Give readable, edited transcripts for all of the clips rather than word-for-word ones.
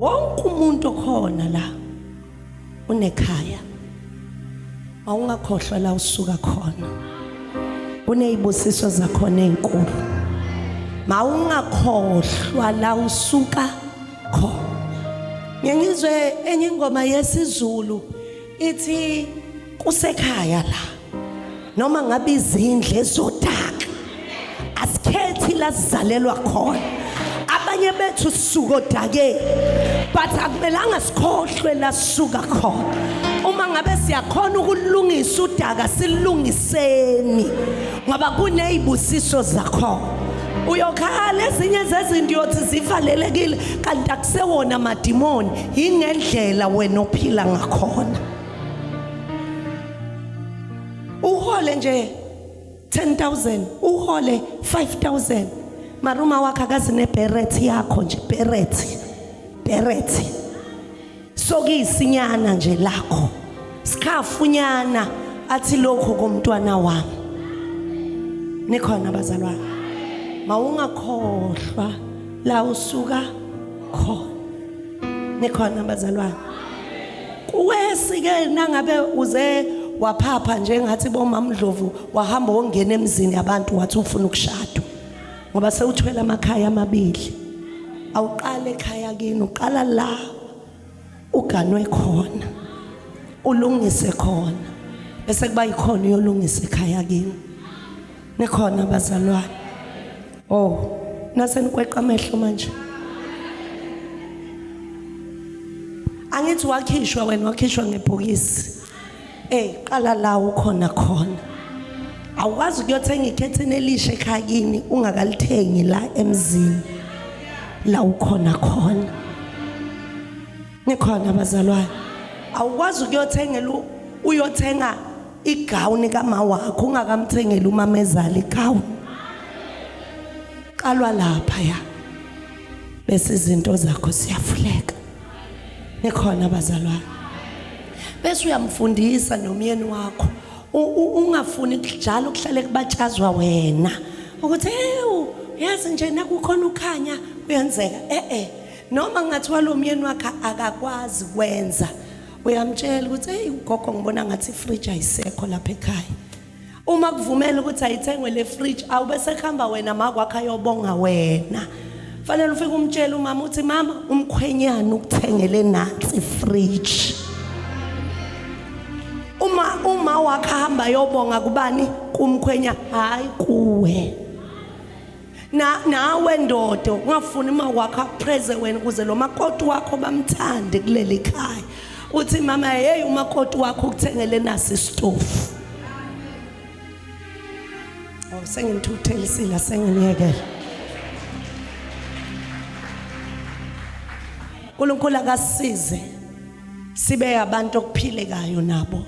wonke umuntu khona la unekhaya awungakhohlwa la usuka khona unezibusiso zakhona ezinkulu mawungakhohlwa la usuka khona ngiyizwe enye ingoma yesiZulu ithi kusekhaya la noma ngabe izindle ezodaka asikhethi la sizalelwa khona abanye bethu sisuka odake but akumelanga sikhohlwe la sisuka khona uma ngabe siyakhona ukulungisa udaka silungiseni ngoba kunezibusiso zakhona uyokhala ezinye zezinto yothi zivalelekile kanti akusewona amadimoni ingendlela wena ophila ngakhona uhole nje 10,000 uhole 5,000 maruma wakhe akazi neberet yakho nje beret sokuyisinyana nje lakho sikhafunyana athi lokho komntwana wami nikhona bazalwane mawungakhohlwa la usuka khona nikhona bazalwane kuwesike nangabe uze waphapha njengathi bomamdlovu wahamba wongena emzini yabantu wathi ufuna ukushada ngoba sewuthwela amakhaya amabili awuqale ekhaya kini uqala la uganwe khona ulungise khona bese kuba ikhona yolungisa ekhaya kini nikhona bazalwane oh nasenikweqa amehlo manje angithi wakhishwa wena wakhishwa ngebhokisi qala la ukhona khona awukwazi ukuyothenga ikhethini elisha ekhaya kini ungakalithengi la emzini la ukhona khona nikhona bazalwane awukwazi uyothenga igawuni kama wakho ungakamthengeli umamezala igawuni qalwa lapha ya bese izinto zakho siyafuleka nikhona bazalwane bese uyamfundisa nomyeni wakho ungafuni njalo kuhlale kubatshazwa wena ukuthi yazi nje nakukhona ukhanya uyenzeka noma ngathiwa lo myeni wakhe akakwazi kwenza uyamtshela ukuthi ugogo ngibona ngathi ifridge ayisekho lapha ekhaya uma kuvumela ukuthi ayithengwe le fridge awubese khamba wena makwakhe ayobonga wena fanele ufike umtshela umama uthi mama umkhwenyana ukuthengele nansi ifridge uma wakhamba yobonga kubani kumkhwenya hayi kuwe nawe ndodo ungafuni uma wakha praise wena ukuze lo makoti wakho bamthande kuleli khaya uthi mama hey umakoti wakho ukuthengele nasi istofu sengimthuthelisile sengiyekela uNkulunkulu akasize sibe abantu okuphilekayo nabo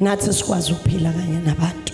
nathi sikwazi ukuphila kanye nabantu